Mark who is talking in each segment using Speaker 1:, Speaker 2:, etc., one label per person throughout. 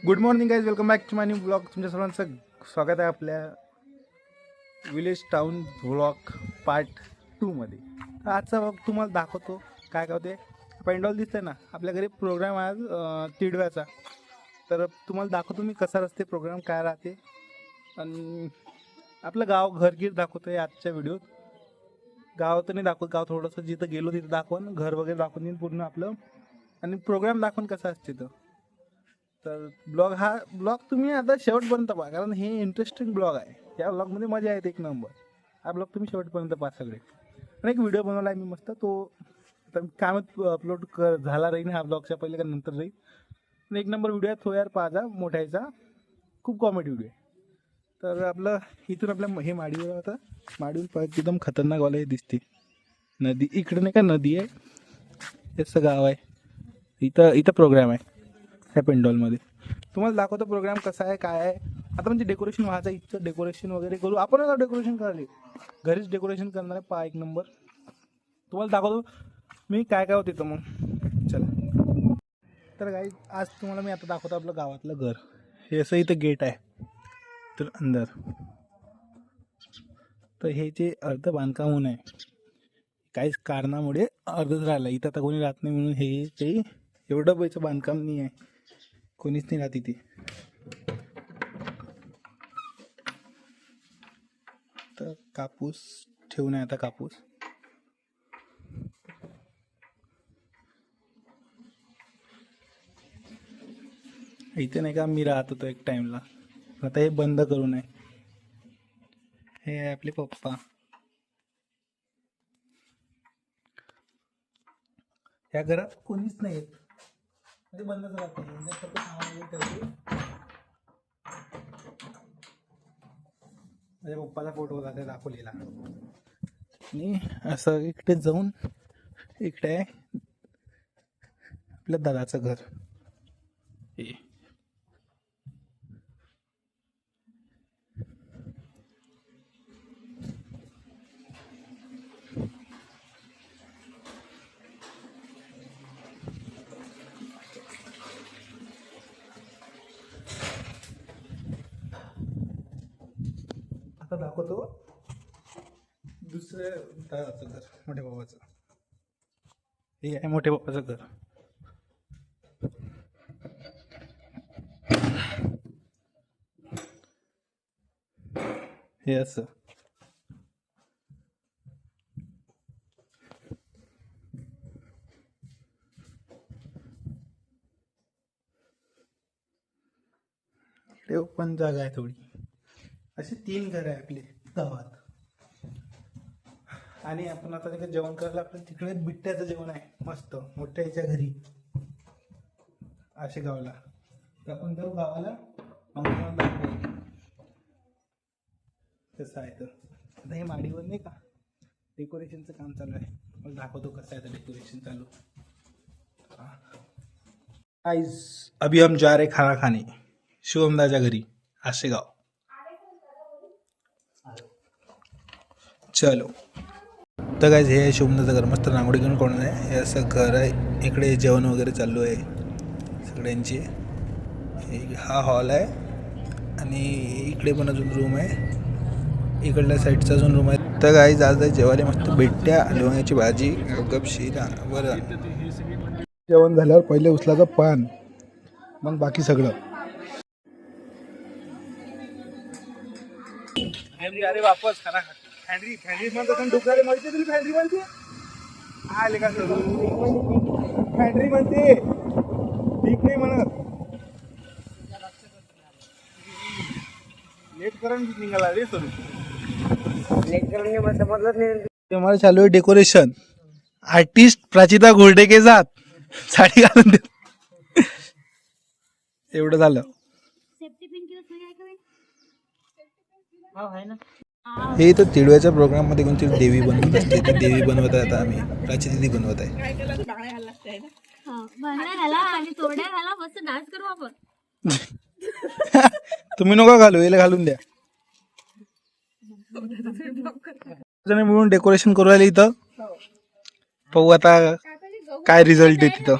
Speaker 1: Good morning guys, welcome back to my new blog. तुमच्या सर्वांचं स्वागत आहे आपल्या विलेज टाउन ब्लॉग पार्ट 2 मध्ये. आजचा ब्लॉग तुम्हाला दाखवतो काय काय होते. पेंडॉल दिसतंय ना, आपल्या घरी प्रोग्राम आहे आज तिडव्याचा. तर तुम्हाला दाखवतो मी कसा असते प्रोग्राम, काय राहते, आणि आपलं गाव घरगीर दाखवतो आहे आजच्या व्हिडिओत. गाव तर नाही दाखवत, गाव थोडंसं जिथं गेलो तिथं दाखवून, घर वगैरे दाखवून देईन पूर्ण आपलं, आणि प्रोग्राम दाखवून कसा असते तो. तर ब्लॉग तुम्ही आता शेवटपर्यंत पहा, कारण हे इंटरेस्टिंग ब्लॉग आहे. या ब्लॉगमध्ये मजा येते एक नंबर. हा ब्लॉग तुम्ही शेवटपर्यंत पहा सगळे. आणि एक व्हिडिओ बनवला आहे मी मस्त, तो कामच अपलोड झाला राहील हा ब्लॉगच्या पहिले का नंतर राहील. पण एक नंबर व्हिडिओ आहे, तो यार पाहा मोठ्याचा, खूप कॉमेडी व्हिडिओ आहे. तर आपलं इथून आपल्या हे माडीवर होतं, माडीवर एकदम खतरनाक वाला हे दिसते नदी. इकडे नाही का नदी आहे, याचं गाव आहे. इथं प्रोग्राम आहे ह्या पेंडॉलमध्ये. तुम्हाला दाखवतो प्रोग्राम कसा आहे, काय आहे. आता म्हणजे डेकोरेशन व्हायचं, इथचं डेकोरेशन वगैरे करू आपण. आता डेकोरेशन करायला घरीच डेकोरेशन करणार आहे, पहा एक नंबर. तुम्हाला दाखवतो मी काय काय होतं इथं. मग चला. तर गाईज आज तुम्हाला मी आता दाखवतो आपलं गावातलं घर. हे असं इथं गेट आहे तर अंदर. तर हे जे अर्ध बांधकाम होऊन आहे, काहीच कारणामुळे अर्धच राहिलं. इथं आता कोणी राहत नाही म्हणून हे काही एवढं पैचं बांधकाम नाही आहे, कोणीच नाही राहत इथे. तर कापूस ठेवून आहे आता. कापूस इथे नाही का मी राहत होतो एक टाइमला, आता हे बंद करून आहे. हे आहे आपले पप्पा. या घरात कोणीच नाही येत, म्हणजे बंदच राहते. म्हणजे फक्त सामान वगैरे ठेवते. माझ्या पप्पाचा फोटो होता ते दाखवलेला. आणि असं इकडे जाऊन इकडे आहे आपल्या दादाचं घर. हे आता दाखवतो दुसऱ्या दादाचं घर, मोठ्या बाबाचं. हे आहे मोठ्या बाबाचं घर. हे असं. इकडे ओपन जागा आहे थोडी. असे 3 घर आहे आपले गावात. आणि आपण आता तिकडे जेवण करायला, आपलं तिकडे बिट्ट्याचं जेवण आहे मस्त मोठ्या याच्या घरी असे गावाला. तर आपण जाऊ गावाला, मग दाखवू कसं आहे. तर आता हे माडीवर नाही का डेकोरेशनचं काम चालू आहे, मग दाखवतो कसं आहे तर डेकोरेशन चालू. गाइस अभी हम जा रहे खाना खाने शिवमदाच्या घरी आशेगाव. चलो. तर गाइस हे शिवमदाचं घर, मस्त रांगोळी घेऊन कोण आहे. हे असं घर आहे. इकडे जेवण वगैरे चालू आहे सगळ्यांची. हा हॉल आहे आणि इकडे पण अजून रूम आहे, इकडल्या साईडचा अजून रूम आहे. तर गाइस आज जेवायला मस्त बिट्ट्या, लोण्याची भाजी, गपशीर वरण. जेवण झाल्यावर पहिले उचलाचं पान, मग बाकी सगळं. अरे वापस खाना फॅन्ड्री फॅन्ड्री म्हणतात डुकराले माहिती तुला. फॅन्ड्री म्हणते आले का सर, फॅन्ड्री म्हणते ठीक नाही म्हणत. लेट करून निघाला रे सर. लेट करून मला समजलंच नाही. हमारे चालू है डेकोरेशन. आर्टिस्ट प्राचिता घोरडे के साथ साडी घालून दे. एवढं झालं. हे तर तिळव्याच्या प्रोग्राम मध्ये कोणती देवी बनवत असते, ती देवी बनवत आहे. आता आम्ही प्राची दिदी बनवत आहे. तुम्ही नको घालू, याला घालून द्या. मिळून डेकोरेशन करू राहिले इथं. पाहू आता काय रिझल्ट आहे तिथं.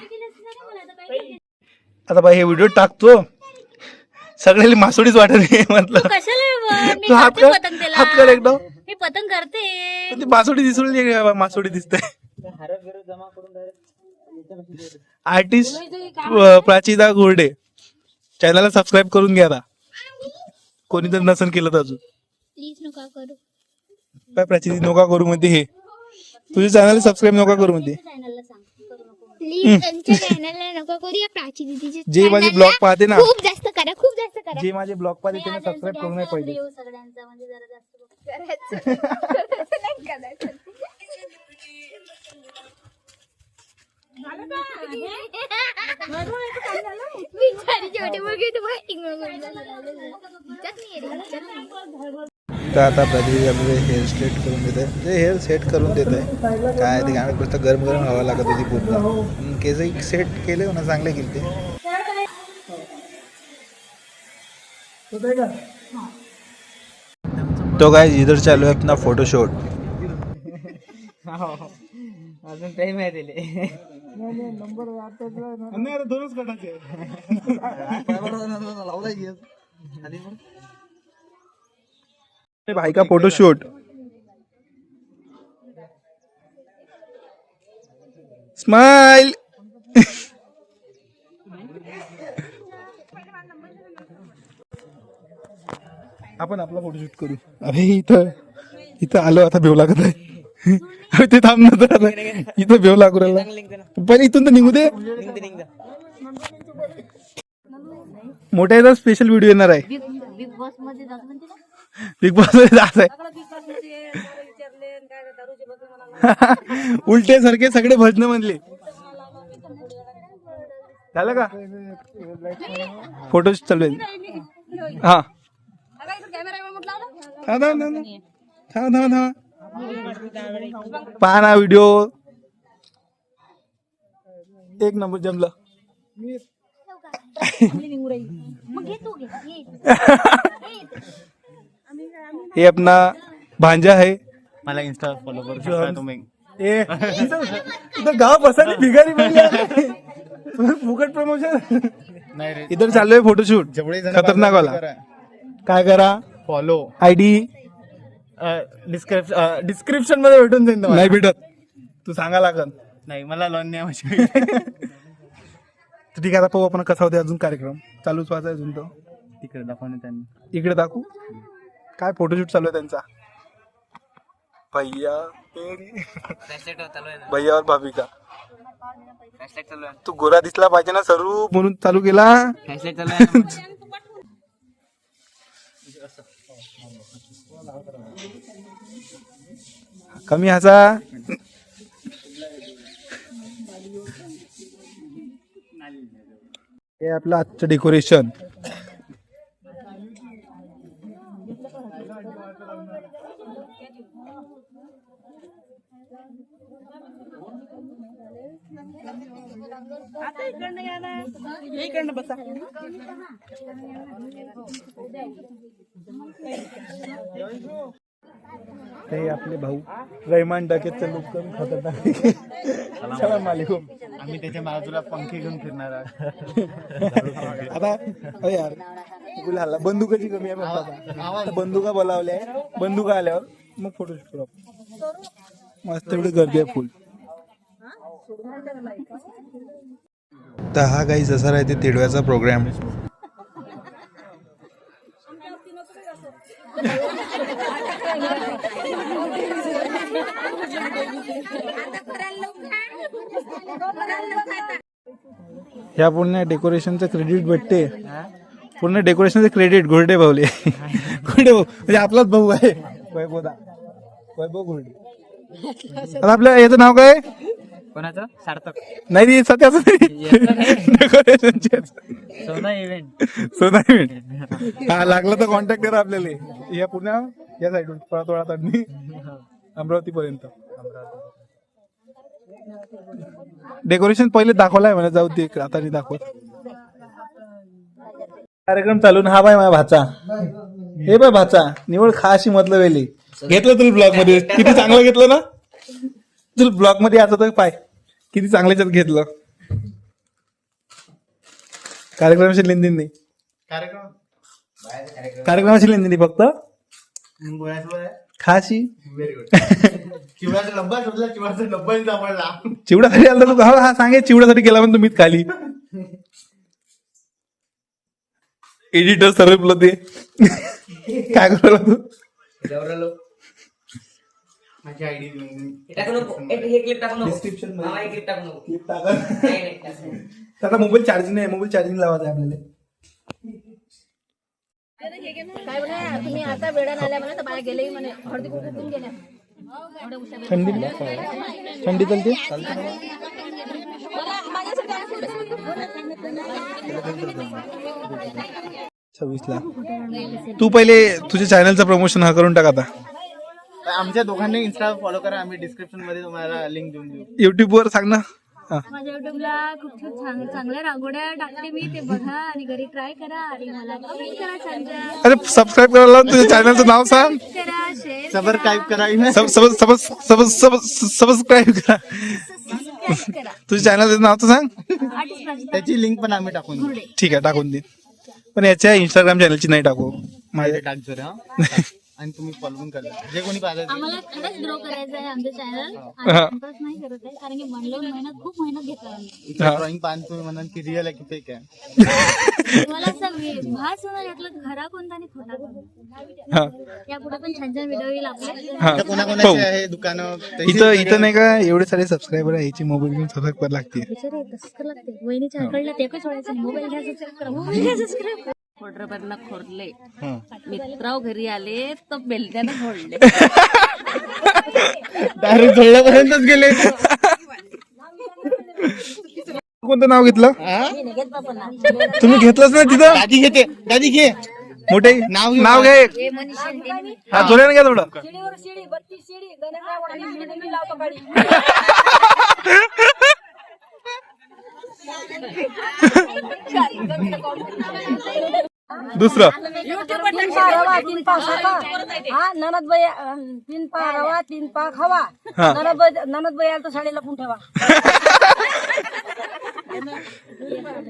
Speaker 1: आता बाई हे व्हिडिओ टाकतो, सगळ्याला मासोडीच वाटत नाही म्हटलं.
Speaker 2: कशाला मी
Speaker 1: तू हात
Speaker 2: करते
Speaker 1: कर,
Speaker 2: पतंग त्याला.
Speaker 1: हात कर एकदम.
Speaker 2: मी पतंग करते.
Speaker 1: ती मासोडी दिसली, मासोडी दिसते. आर्टिस्ट प्राचीदा गोरडे चॅनलला सबस्क्राईब करून घ्या आता, कोणी जर नसन केलं तर. अजून
Speaker 2: प्लीज नका करू.
Speaker 1: काय प्राची नका करू म्हणते, हे तुझ्या चॅनल सबस्क्राईब नका करू म्हणते.
Speaker 2: चॅनलला सांग करू नको.
Speaker 3: प्लीज आमच्या चॅनलला नका करू, या प्राची दीदीचे
Speaker 1: जे माझे ब्लॉग पाहते ना,
Speaker 3: खूप जास्त करा, खूप जास्त करा.
Speaker 1: जे माझे ब्लॉग पाहते त्यांना सबस्क्राईब करू नाही पाहिजे.
Speaker 2: देऊ सगळ्यांचा म्हणजे जरा जास्त बघ.
Speaker 3: बिचारी छोटी मुलगी तू fighting मध्ये हिच्यात नाही रे, हिच्यात नाही.
Speaker 1: तर आता प्रदीप आपल्याला हेअर स्ट्रेट करून देत आहे, म्हणजे हेअर सेट करून देत आहे. काय ते गाणं फक्त गरम गरम हवा लागत होती पूर्ण. केसही सेट केले ना, चांगले केले ते. तो काय इधर चालू आहे अपना फोटोशूट.
Speaker 4: अजून टाइम आहे दिले.
Speaker 1: भाई का फोटोशूट. स्माइल. आपण आपला फोटोशूट करू. अरे इथं आलो, आता भेव लागत आहे. अरे ते थांब ना तर, इथं भेव लागू राहिला. पण इथून तर निघू दे. मोठ्या याचा स्पेशल व्हिडिओ येणार आहे.
Speaker 2: बिग बॉस मध्ये जात म्हणते ना.
Speaker 1: बिग बॉस मध्ये जात आहे. उलटे सारखे सगळे भजन म्हणले. झालं का फोटो चालू आहे. हा पहा ना व्हिडिओ, एक नंबर जमलं. ये अपना भांजा है.
Speaker 4: मला इंस्टा फॉलो करू शकता तुम्ही.
Speaker 1: इधर गाव बसायला भिगारी बनले. फुकट प्रमोशन
Speaker 4: नाही रे,
Speaker 1: इधर चालू आहे फोटोशूट.
Speaker 4: जेवढे जण
Speaker 1: खतरनाक वाला. काय करा,
Speaker 4: फॉलो
Speaker 1: आयडी
Speaker 4: डिस्क्रिप्शन मध्ये भेटून जाईल तुम्हाला.
Speaker 1: नाही भेटत, तू सांगा लागल.
Speaker 4: नाही मला लोन नाही आवश्यक.
Speaker 1: तर ठीक आहे, आता पाहू आपण कसा होते. अजून कार्यक्रम चालूच व्हायचा अजून. तो
Speaker 4: तिकडे दाखवणे त्यांनी.
Speaker 1: इकडे दाखवू काय फोटोशूट चालू आहे त्यांचा. भैया भैया और भाभी का. तू गोरा दिसला पाहिजे ना सरू, म्हणून चालू केला. कमी हसा. हे आपलं आजचं डेकोरेशन. हे आपले भाऊ रहमान डाकेतचे लोक कमी खतरनाक. सलाम वालेकुम.
Speaker 4: आम्ही त्याच्या बाजूला पंखे घेऊन फिरणार आहोत.
Speaker 1: आता अरे यार तुला हल्ला बंदुकाची कमी आहे म्हणतात. आता बंदुका बोलावल्या आहे, बंदुका आल्यावर मग फोटोशूट करू आपण. मस्त एवढी गर्दी आहे फुल. तर हा काही जसा राहते तिडव्याचा प्रोग्राम. ह्या पूर्ण डेकोरेशनचं क्रेडिट भेटते. पूर्ण डेकोरेशनचं क्रेडिट घोरडे भाऊले. घोरडे भाऊ म्हणजे आपलाच भाऊ आहे. वैभव घोरडे. आता आपल्या याचं नाव काय.
Speaker 4: कोणाचं सार्थक
Speaker 1: नाही सध्याच डेकोरेशनचे
Speaker 4: सोना इव्हेंट.
Speaker 1: सोना इव्हेंट. हा लागला तर कॉन्टॅक्ट करा आपल्याला. या पुण्या या साईडून पळातोळा तडणी अमरावती पर्यंत. डेकोरेशन पहिले दाखवलाय म्हणे, जाऊ दे आता नाही दाखवत. कार्यक्रम चालून. हा बाय माझा भाचा. हे बाय भाचा निवड खाशी मतलब वेली घेतलं तुला ब्लॉग मध्ये. किती चांगलं घेतलं ना तुला ब्लॉग मध्ये. याचं तर पाय किती चांगल्याच्यात घेतलं. कार्यक्रमाची लेनदेन नाही. कार्यक्रमाची लेंदी फक्त खाशी
Speaker 4: चिवड्याचा डब्बा शोधला, चिवड्याचा डब्बा सापडला.
Speaker 1: चिवड्यासाठी आला तू हा सांगे चिवड्यासाठी गेला पण तुम्हीच खाली एडिटर सर्व ते काय करू तू
Speaker 4: माझी आयडी
Speaker 1: डिस्क्रिप्शन आता मोबाईल चार्जिंग नाही, मोबाईल चार्जिंग लावायचं आहे आपल्याला.
Speaker 3: काय म्हणा तुम्ही आता वेळानं आल्या म्हणा तर बाहेर गेले म्हणे हळदी कुंकून गेल्या एवढ्या उशिरा.
Speaker 1: थंडी चालते
Speaker 3: मला माझ्यासाठी आज
Speaker 1: ला तू पहिले तुझ्या चॅनलचं प्रमोशन हा करून टाक आता.
Speaker 4: आमच्या दोघांनी इन्स्टा फॉलो करा, आम्ही डिस्क्रिप्शन मध्ये तुम्हाला लिंक देऊन देऊ.
Speaker 1: युट्यूब वर सांग ना.
Speaker 3: माझ्या युट्यूबला खूप चांगल्या रांगोळ्या टाकते मी, ते बघा आणि घरी ट्राय करा आणि मला कमेंट करा. छान
Speaker 1: अरे सबस्क्राईब करायला तुझ्या चॅनलचं नाव सांग.
Speaker 3: करा, शेअर
Speaker 4: सबस्क्राईब करा.
Speaker 1: सबस्क्राईब करा.
Speaker 3: करा.
Speaker 1: तुझ्या चॅनलचं नाव तर सांग.
Speaker 4: त्याची लिंक पण आम्ही टाकून देऊ.
Speaker 1: ठीक आहे टाकून दे, पण याच्या इंस्टाग्राम चॅनलची नाही टाकू.
Speaker 4: माझे टाक जरा आणि तुम्ही फॉलो पण करा जे कोणी पाहिजे.
Speaker 2: आम्हाला खरंच ग्रो करायचं आहे आमचं चॅनल.
Speaker 1: हा.
Speaker 2: इंटरेस्ट नाही करत आहे कारण की मेहनत खूप मेहनत घेतो आम्ही.
Speaker 4: ड्रॉइंग पाहून तुम्ही म्हणाल की रिअल आहे की फेक आहे.
Speaker 2: मला असं भास होणार यातलं खरा कोणता आणि खोटा कोणता.
Speaker 1: हा.
Speaker 2: या पुढे पण छान छान व्हिडिओ येईल आपले.
Speaker 1: हा.
Speaker 4: कोणाकोणाचे आहे दुकानं
Speaker 1: इथं नाही का एवढे सारे सबस्क्रायबर आहे, याची मोबाईल घेऊन सबस्क्राईब करायला लागते.
Speaker 2: बिचारे तसंच करावं लागते. वहिनीच्या आकडला ते काही सोडायचं नाही. मोबाईल घ्या सबस्क्राईब करा, मोबाईल घ्या सबस्क्राईब करा.
Speaker 5: खोडरबांना खोडले मित्राव घरी आले तर बेलट्यानं फोडले.
Speaker 4: डायरेक्ट झोळल्यापर्यंतच गेले.
Speaker 1: कोणतं नाव घेतलं तुम्ही? घेतलंच ना तिथं.
Speaker 4: दादी घेते, दादी घे.
Speaker 1: मोठे नाव घे. हा जोराने घ्या थोडं. दुसरं
Speaker 6: तीन पा सका हा ननद बाई 3 पा रवा 3 पा खावा.
Speaker 1: हा.
Speaker 6: ननद बाई आला तर साडी लपून ठेवा.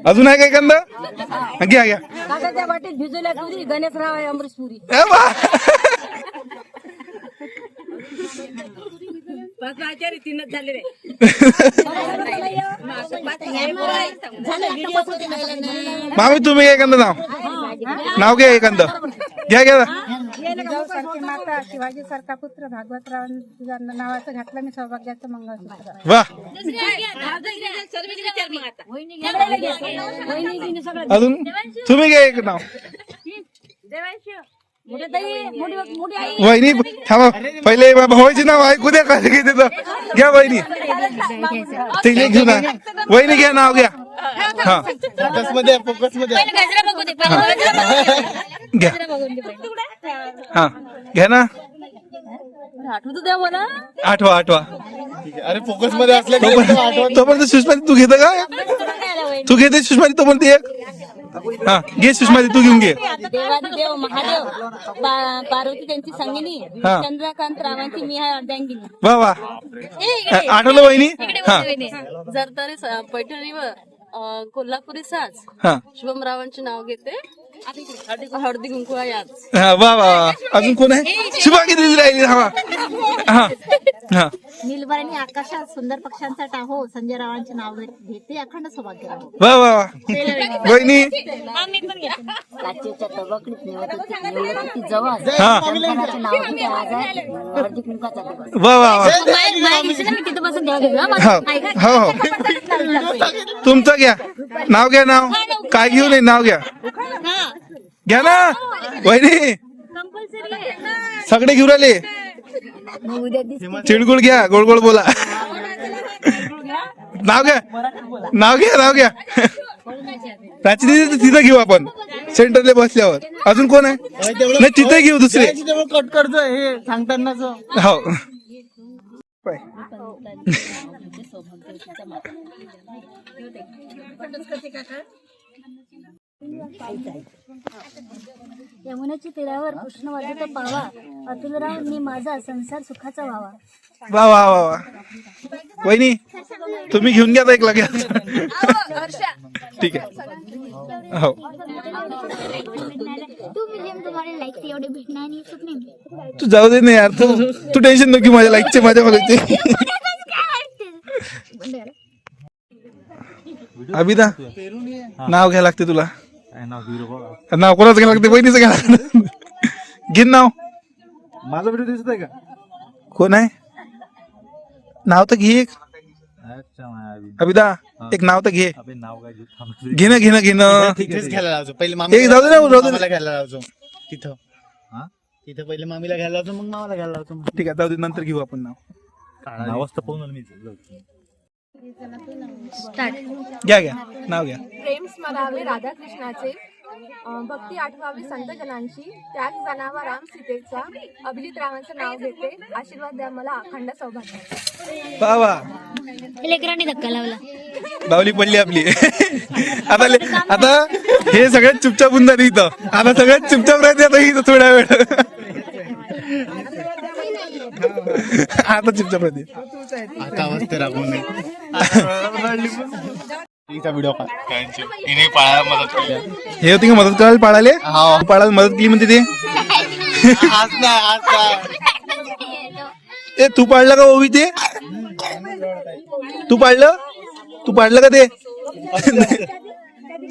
Speaker 1: अजून आहे काय एखादा? घ्या घ्या.
Speaker 6: काकाच्या वाटीत भिजवल्या तुरी गणेशराव आहे अमरीशपुरी.
Speaker 1: ए वा. मामी तुम्ही एखादं नाव घ्या एखादं. घ्या घ्या.
Speaker 6: सारखी माता शिवाजी सारखा पुत्र भागवतराव तुझ्या नावाचं घातलं मी सौभाग्याचं मंगळसूत्र.
Speaker 1: वा. अजून तुम्ही घ्या एक नाव. वहिनी थांबा पहिले भावाची नाव ऐकू द्या. काय घेते घ्या वहिनी. ते घेऊ ना. वहिनी घ्या नाव घ्या. हा
Speaker 4: फोकस मध्ये
Speaker 1: घ्या. हा घ्या ना. आठवा.
Speaker 4: अरे फोकस मध्ये असले
Speaker 1: तोपर्यंत सुषमाती तू घेतं का? तू घेते सुषमाती तोपर्यंत एक. हा घे सुषमाती तू घेऊन घे.
Speaker 5: देवादिदेव महादेव पार्वती त्यांची संगिनी
Speaker 1: हा.
Speaker 5: चंद्रकांत रावांची मी आहे अर्धांगिनी.
Speaker 1: वा वा. आठवलं वहिनी. हा
Speaker 5: जर तरी पैठणीवर कोल्हापुरी साज
Speaker 1: हा
Speaker 5: शुभमरावांचे नाव घेते. हळदी कुंकू याच.
Speaker 1: हा वा वा. अजून कोण आहे? शुभांगी दिदी राहिली. हा हा हा.
Speaker 2: नीलबरांनी आकाशात सुंदर पक्ष्यांचा टाहो संजय रावांचे नाव घेते. अखंड सौभाग्य राहो.
Speaker 1: वा वा वा. वहिनी.
Speaker 6: काचेच्या तबकडीत निवडत होती जवळ
Speaker 1: हा
Speaker 6: नाव घेते. आज आहे हळदी कुंकाचा दिवस.
Speaker 1: वा वा वा.
Speaker 2: तिथे बसून द्या.
Speaker 1: हो हो. तुमचं घ्या नाव. घ्या नाव. काय घेऊ नये नाव घ्या. घ्या ना वहिनी. सगळे घेऊन आले. चिडगुळ घ्या. गोड गोड बोला. नाव घ्या. प्राची दिदी तिथं घेऊ आपण सेंटरला बसल्यावर. अजून कोण आहे? नाही तिथे घेऊ दुसरे.
Speaker 4: कट करतो हे सांगतानाच.
Speaker 1: हो
Speaker 2: यमुनेच्या तीरावर कृष्ण वाजत पावा. अतुलराव माझा संसार सुखाचा व्हावा.
Speaker 1: वा वा वा वा. वहिनी तुम्ही घेऊन घ्या एक लगेच. ठीक आहे. हो
Speaker 3: टू मिलियन तुम्हाला लाईक एवढे भेटणार आणि स्वप्न
Speaker 1: तू जाऊ दे ना यार, तू टेन्शन नको माझ्या लाईकचे माझ्या बघायचे. अभिदा नाव घ्यायला लागते तुला. नाव कोणाचं घ्यायला लागते? बहिणीचं घ्यायला लागतं. घे नाव.
Speaker 4: माझा व्हिडिओ दिसत आहे का?
Speaker 1: कोण आहे? नाव तर घे एक. अभिदा एक नाव तर घे. घेणं घेणं घेणं.
Speaker 4: तिथेच घ्यायला लावतो पहिले
Speaker 1: एक
Speaker 4: मामीला
Speaker 1: जाऊ दे ना, जाऊ दे.
Speaker 4: मामाला घ्यायला लावतो तिथं. तिथं पहिले मामीला घ्यायला लावतो मग मामाला घ्यायला लावतो.
Speaker 1: ठीक आहे, जाऊ दे, नंतर घेऊ आपण नाव. घ्या घ्या नाव घ्या.
Speaker 7: प्रेम स्मरावे राधाकृष्णाचे, भक्ती आठवावी संत जनांची, त्याग जाणावा राम सीतेचा, अभिजित रावांचं नाव घेते, आशीर्वाद द्या मला अखंड सौभाग्य.
Speaker 1: वा वा,
Speaker 3: लेकरांनी धक्का लावला.
Speaker 1: बावली पडली आपली. आता हे सगळ्यात चुपचाप होऊन जाते इथं. आता सगळ्यात चुपचाप राहते आता इथं थोड्या वेळ. आता चुपचाप राहते.
Speaker 4: आता आवाज तर रागवून नाही. तिचा व्हिडिओ हिने पाळायला मदत केली.
Speaker 1: हे होती का मदत करायला पाळाले?
Speaker 4: हा.
Speaker 1: पाळायला मदत केली म्हणते ते.
Speaker 4: आज नाही.
Speaker 1: ए तू पाळलं का ओवी ते? तू पाळलं? तू पाळलं का ते?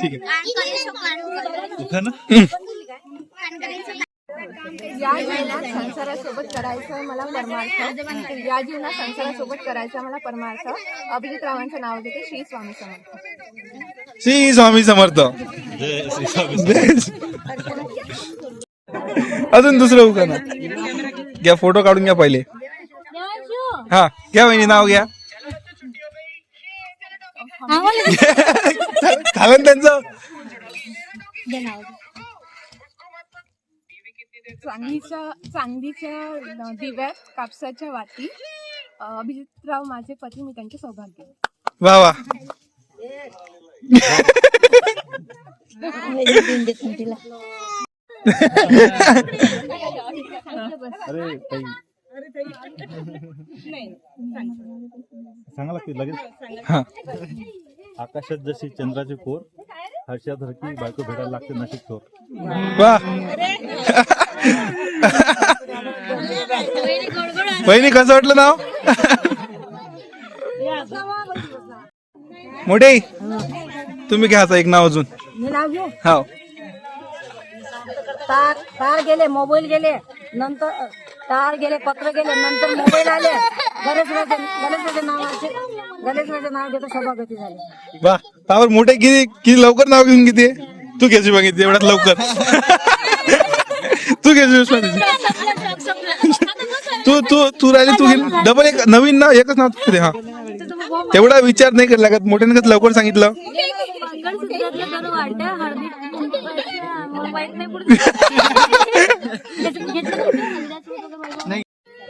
Speaker 1: ठीक आहे.
Speaker 7: या जीवनात संसारासोबत करायचं मला परमार्थ, या जीवनात संसारासोबत करायचा मला परमार्थ, अभिजित रावांचं नाव घेते, श्री स्वामी समर्थ.
Speaker 1: श्री स्वामी समर्थ. अजून दुसरं उखाणा घ्या, फोटो काढून घ्या पहिले. हा घ्या वहिनी, नाव घ्या. झालं ना त्यांचं.
Speaker 7: चांदीच्या दिव्यात कापसाच्या वाती, अभिजितराव माझे पती, मी त्यांचे सौभाग्य.
Speaker 1: वा वा.
Speaker 8: सांगा लागते लगेच.
Speaker 1: हा
Speaker 8: आकाशात जशी चंद्राची कोर, हर्षाधरकी बायको भेटायला लागते नशीब चोर.
Speaker 1: वा. बहिणी कसं वाटलं नाव? मोठे तुम्ही घ्या आता एक नाव अजून.
Speaker 6: मी नाव घेऊ.
Speaker 1: हो
Speaker 6: तार गेले, मोबाईल गेले, नंतर तार गेले, पत्र गेले, नंतर मोबाईल आले. गणेशराजे नाव घेतो, सभागती झाली.
Speaker 1: वा. त्यावर मोठे किती किती लवकर नाव घेऊन किती. तू घ्यायची बघितली एवढ्यात लवकर. तू घ्यायची. तू राहिली, तू घे डबल एक नवीन नाव, एकच नाव दे. हा तेवढा विचार नाही करायला लागत. मोठ्याने कसं लवकर सांगितलं.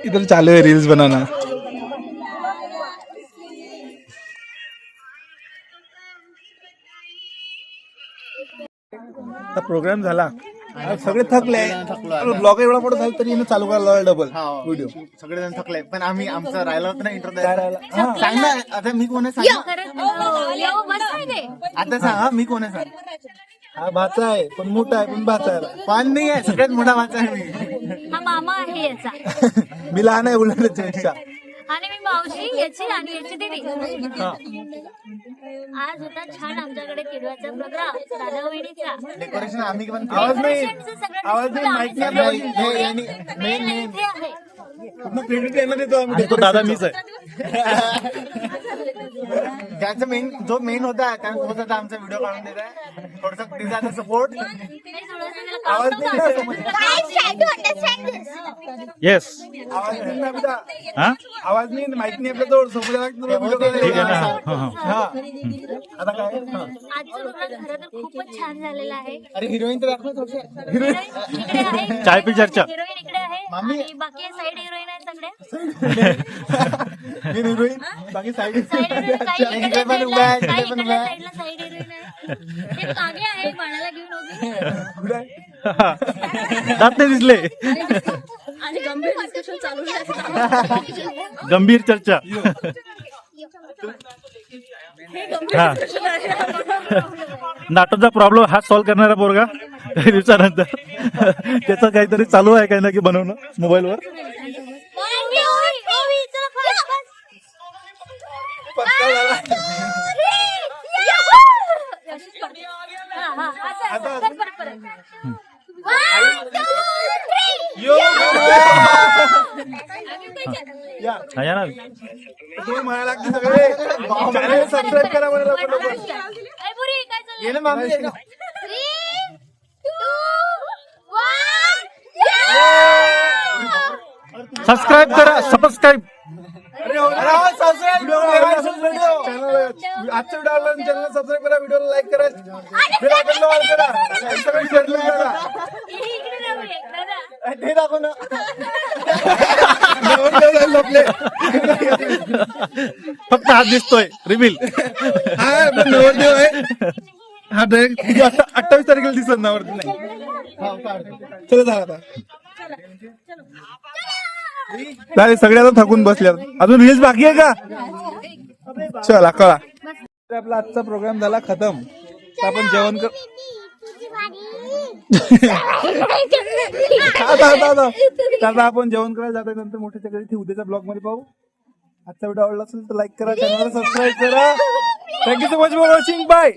Speaker 1: इधर चालू आहे रील्स बनवणं. प्रोग्राम झाला, सगळे थकले. ब्लॉग एवढा मोठा झाला तरी चालू करायला डबल व्हिडिओ.
Speaker 4: सगळेजण थकले पण आम्ही आमचं राहिलं होतं ना इंटरव्ह्यू. सांग ना आता मी कोण आहे सांग. आता सांग मी कोण आहे सांग.
Speaker 1: हा भाचा आहे पण मोठा आहे, पण भाचा आहे.
Speaker 4: पान नाही आहे, सगळ्यात मोठा भाचा आहे मी.
Speaker 2: हा मामा आहे याचा
Speaker 1: मी लहान आहे उलटच्या.
Speaker 2: आणि मी मावशी याची आणि याची दीदी. आज होता छान आमच्याकडे किडव्याचा प्रोग्राम, दादा वहिनीचा.
Speaker 4: डेकोरेशन आम्ही पण
Speaker 1: आवाज नाही,
Speaker 2: सगळं
Speaker 1: आवाज नाही, माहित नाही.
Speaker 2: मेन इथे आहे.
Speaker 1: क्रेडिट यांना देतो आम्ही.
Speaker 8: तो दादा मीच आहे.
Speaker 4: ज्याचं मेन जो मेन होता कारण तोच आता आमचा व्हिडिओ काढून देत आहे. थोडस तिचा आता सपोर्ट. आवाज नाही ना समोर.
Speaker 8: येस.
Speaker 1: आवाज नाही ना आपला.
Speaker 8: हा
Speaker 1: आवाज नाही, माहित नाही आपल्या जवळ. सोबत व्हिडिओ
Speaker 8: ठीक आहे ना. हा
Speaker 1: हा आता काय.
Speaker 2: आजचा प्रोग्राम खरं तर खूपच छान झालेला आहे.
Speaker 4: अरे हिरोईन तर दाखव थोडं.
Speaker 2: हिरोईन इकडे आहे,
Speaker 8: चाय पे चर्चा.
Speaker 2: हिरोईन इकडे आहे
Speaker 4: मामी.
Speaker 2: आणि बाकी साईड हिरोईन आहे सगळ्या.
Speaker 1: मी हिरोईन बाकी साईड.
Speaker 2: साईड हिरोईन
Speaker 4: इकडे पण उभा आहे, तिकडे पण उभा आहे.
Speaker 2: साईडला साईड हिरोईन आहे. ते मागे आहे, बाळाला घेऊन उभी.
Speaker 8: दात नाही दिसले.
Speaker 7: आणि गंभीर डिस्कशन चालू आहे.
Speaker 8: गंभीर चर्चा. हा नाटकचा प्रॉब्लेम हा सॉल्व्ह करणारा पोरगा काही दिवसानंतर त्याचं काहीतरी चालू आहे काही ना की बनवणं मोबाईलवर. हा या ना
Speaker 1: तुम्ही म्हणायला लागते सगळे चॅनल सबस्क्राईब करा म्हणायला पण नको.
Speaker 4: ये ना मामी, ये ना.
Speaker 8: सबस्क्राईब करा सबस्क्राईब.
Speaker 1: अरे हो, subscribe. व्हिडिओ आवडला असेल तर channel- आजचा व्हिडिओ आवडला चॅनल सबस्क्राईब करा, व्हिडिओला लाईक करा, बेल आयकॉनला ऑल करा, Instagram शेअर करा.
Speaker 4: ते दाखव ना.
Speaker 1: नवरदेव झाले आपले.
Speaker 8: फक्त हात दिसतोय रिबिल.
Speaker 1: हा आपला नवरदेव आहे. हा डायरेक्ट 28 तारखेला दिसत नवरदेव नाही. चला झाला आता. चालेल सगळे आता थकून बसल्यात. अजून रील्स बाकी आहे का? चला कळा. आपला आजचा प्रोग्राम झाला खतम. तर आपण जेवण कर आता आपण जेवण करायला जातोय. नंतर मोठ्याच्या घरी उद्याच्या ब्लॉग मध्ये पाहू. आजचा व्हिडिओ आवडला असेल तर लाईक करा, चॅनलला सबस्क्राईब करा. Thank you so much for watching. Bye.